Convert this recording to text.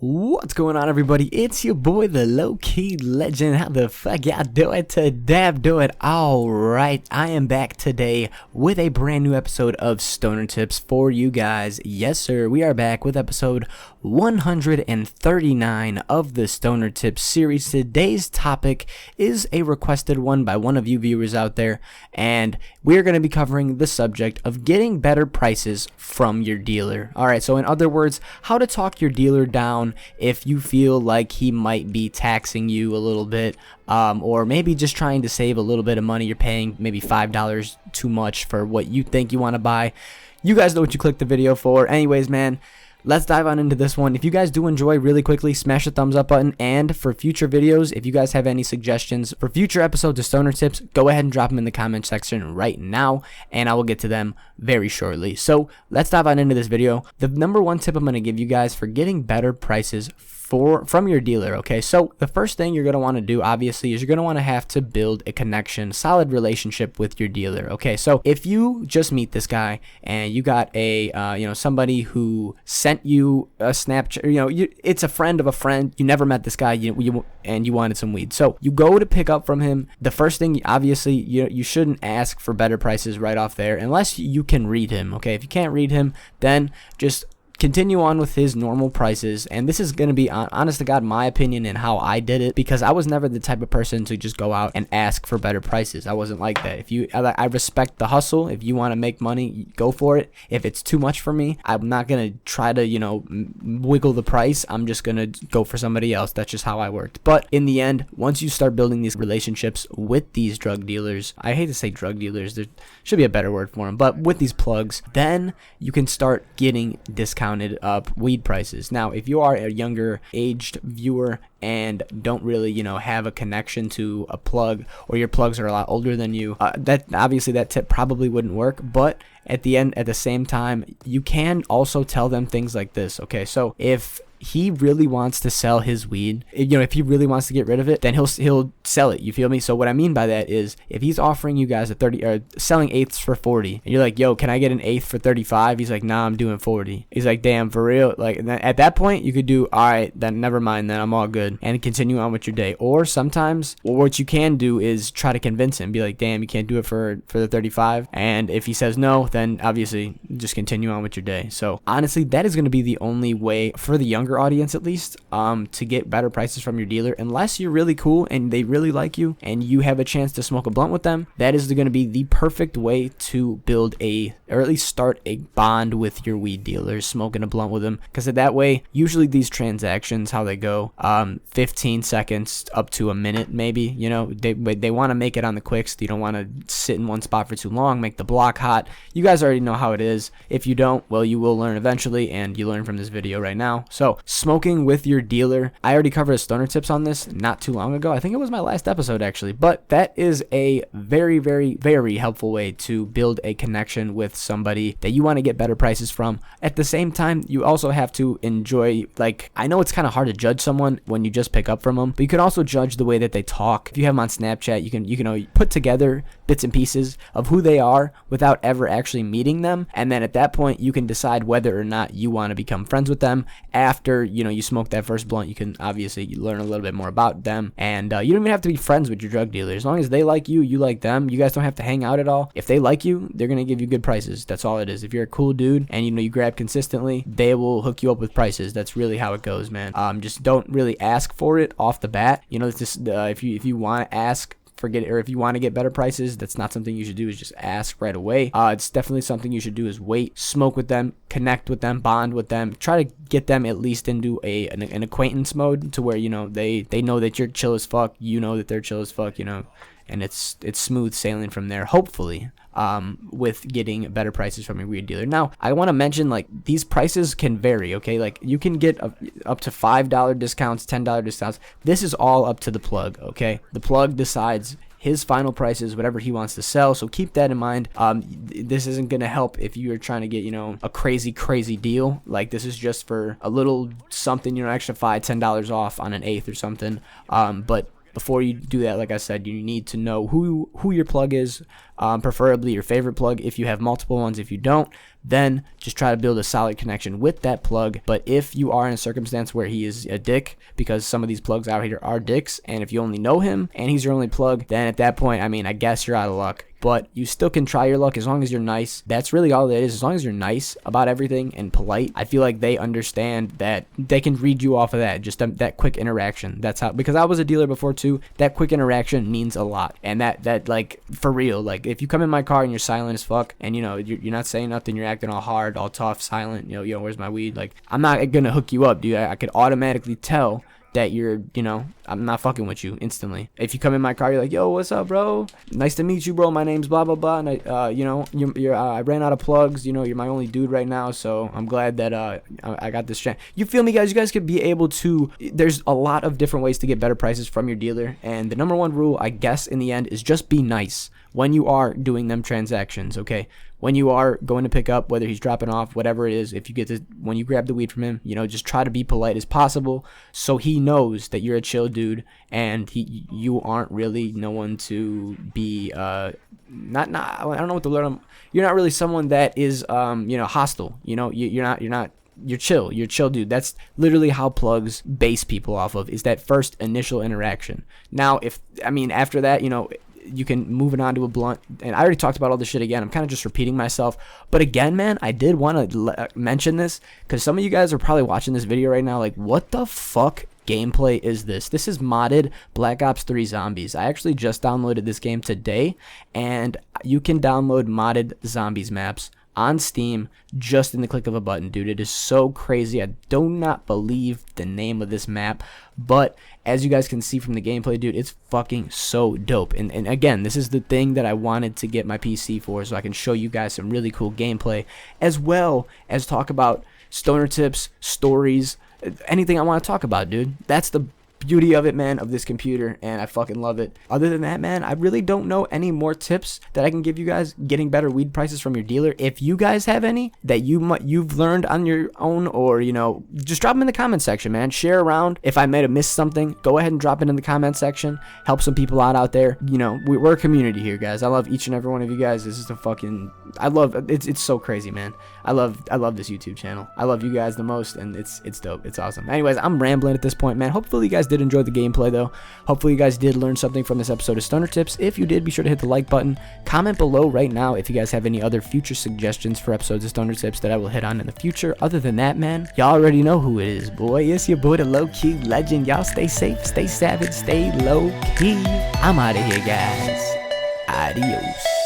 What's going on, everybody? It's your boy, the Low-Key Legend. How the fuck y'all doing today? I'm doing alright. I am back today with a brand new episode of Stoner Tips for you guys. Yes, sir. We are back with episode 139 of the Stoner Tips series. Today's topic is a requested one by one of you viewers out there, and we're going to be covering the subject of getting better prices from your dealer. Alright, so in other words, how to talk your dealer down if you feel like he might be taxing you a little bit, or maybe just trying to save a little bit of money. You're paying maybe $5 too much for what you think you want to buy. You guys know what you clicked the video for. Anyways, man, let's dive on into this one. If you guys do enjoy, really quickly, smash the thumbs up button. And for future videos, if you guys have any suggestions for future episodes of Stoner Tips, go ahead and drop them in the comment section right now, and I will get to them very shortly. So let's dive on into this video. The number one tip I'm going to give you guys for getting better prices from your dealer. Okay, so the first thing you're going to want to do, obviously, is you're going to want to have to build a connection, solid relationship with your dealer. Okay, so if you just meet this guy and you got a somebody who sent you a Snapchat, it's a friend of a friend, you never met this guy, and you wanted some weed, so you go to pick up from him. The first thing, obviously, you shouldn't ask for better prices right off there unless you can read him. Okay, if you can't read him, then just continue on with his normal prices. And this is going to be, honest to God, my opinion and how I did it, because I was never the type of person to just go out and ask for better prices. I wasn't like that. I respect the hustle. If you want to make money, go for it. If it's too much for me, I'm not going to try to, wiggle the price. I'm just going to go for somebody else. That's just how I worked. But in the end, once you start building these relationships with these drug dealers, I hate to say drug dealers, there should be a better word for them, but with these plugs, then you can start getting discounted up weed prices. Now, if you are a younger aged viewer and don't really have a connection to a plug, or your plugs are a lot older than you, that tip probably wouldn't work. But at the same time, you can also tell them things like this. Okay, so if he really wants to sell his weed, if he really wants to get rid of it, then he'll sell it. You feel me? So what I mean by that is, if he's offering you guys a 30 or selling eighths for 40, and you're like, yo, can I get an eighth for 35? He's like, nah, I'm doing 40. He's like, damn, for real? Like, at that point, you could do, all right, then never mind, then I'm all good, and continue on with your day. Or sometimes, what you can do is try to convince him, be like, damn, you can't do it for the 35. And if he says no, then obviously just continue on with your day. So honestly, that is going to be the only way for the younger audience, at least, to get better prices from your dealer. Unless you're really cool and they really like you and you have a chance to smoke a blunt with them, that is going to be the perfect way to build or at least start a bond with your weed dealers, smoking a blunt with them. Because that way, usually these transactions, how they go, 15 seconds up to a minute, maybe. They want to make it on the quicks. You don't want to sit in one spot for too long, make the block hot. You guys already know how it is. If you don't, well, you will learn eventually, and you learn from this video right now. So smoking with your dealer, I already covered a Stoner Tips on this not too long ago. I think it was my last episode, actually. But that is a very, very, very helpful way to build a connection with somebody that you want to get better prices from. At the same time, you also have to enjoy, I know it's kind of hard to judge someone when you just pick up from them, but you can also judge the way that they talk. If you have them on Snapchat, you can put together bits and pieces of who they are without ever actually meeting them, and then at that point, you can decide whether or not you want to become friends with them. After you smoke that first blunt, you can obviously learn a little bit more about them, and you don't even have to be friends with your drug dealer. As long as they like you, you like them, you guys don't have to hang out at all. If they like you, they're gonna give you good prices. That's all it is. If you're a cool dude and you grab consistently, they will hook you up with prices. That's really how it goes, man. Just don't really ask for it off the bat. It's just if you want to ask, forget it. Or if you want to get better prices, that's not something you should do, is just ask right away. It's definitely something you should do, is wait, smoke with them, connect with them, bond with them, try to get them at least into an acquaintance mode, to where they know that you're chill as fuck, that they're chill as fuck, and it's smooth sailing from there, hopefully, with getting better prices from your weed dealer. Now, I want to mention, these prices can vary, okay? You can get up to $5 discounts, $10 discounts. This is all up to the plug, okay? The plug decides his final price is whatever he wants to sell, so keep that in mind. This isn't going to help if you're trying to get, a crazy deal. This is just for a little something, extra $5-10 off on an eighth or something. But before you do that, like I said, you need to know who your plug is, preferably your favorite plug if you have multiple ones. If you don't, then just try to build a solid connection with that plug. But if you are in a circumstance where he is a dick, because some of these plugs out here are dicks, and if you only know him and he's your only plug, then at that point, I mean, I guess you're out of luck. But you still can try your luck as long as you're nice. That's really all it is. As long as you're nice about everything and polite, I feel like they understand that they can read you off of that. Just that quick interaction. That's how, because I was a dealer before too. That quick interaction means a lot. And that like, for real, like if you come in my car and you're silent as fuck, and you know, you're not saying nothing, you're acting all hard, all tough, silent, you know, where's my weed? Like, I'm not gonna hook you up, dude. I could automatically tell that you're, you know, I'm not fucking with you instantly. If you come in my car, you're like, yo, what's up, bro? Nice to meet you, bro. My name's blah, blah, blah. And you know, I ran out of plugs. You know, you're my only dude right now. So I'm glad that I got this chance. You feel me, guys? You guys could be able to, there's a lot of different ways to get better prices from your dealer. And the number one rule, I guess, in the end is just be nice when you are doing them transactions, okay? When you are going to pick up, whether he's dropping off, whatever it is, if you get to, when you grab the weed from him, you know, just try to be polite as possible so he knows that you're a chill dude and you aren't really no one to be, I don't know what the word, you're not really someone that is, you know, hostile, you know, you're chill, dude. That's literally how plugs base people off of, is that first initial interaction. Now, after that, you know, you can move it on to a blunt, and I already talked about all this shit again. I'm kind of just repeating myself, but again, man, I did want to mention this because some of you guys are probably watching this video right now like, what the fuck gameplay is this? This is modded Black Ops 3 Zombies. I actually just downloaded this game today, and you can download modded Zombies maps on Steam just in the click of a button, dude. It is so crazy. I do not believe the name of this map, but as you guys can see from the gameplay, dude, it's fucking so dope. And again, this is the thing that I wanted to get my PC for, so I can show you guys some really cool gameplay, as well as talk about stoner tips, stories, anything I want to talk about, dude. That's the beauty of it, man, of this computer, and I fucking love it. Other than that, man, I really don't know any more tips that I can give you guys getting better weed prices from your dealer. If you guys have any that you've learned on your own, or you know, just drop them in the comment section, man. Share around. If I might have missed something, go ahead and drop it in the comment section. Help some people out there. You know, we're a community here, guys. I love each and every one of you guys. This is the fucking, I love it's so crazy, man. I love this YouTube channel. I love you guys the most, and it's dope. It's awesome. Anyways, I'm rambling at this point, man. Hopefully you guys did enjoy the gameplay, though. Hopefully you guys did learn something from this episode of Stoner Tips. If you did, be sure to hit the like button. Comment below right now if you guys have any other future suggestions for episodes of Stoner Tips that I will hit on in the future. Other than that, man, y'all already know who it is, boy. It's your boy, the Low-Key Legend. Y'all stay safe, stay savage, stay low-key. I'm out of here, guys. Adios.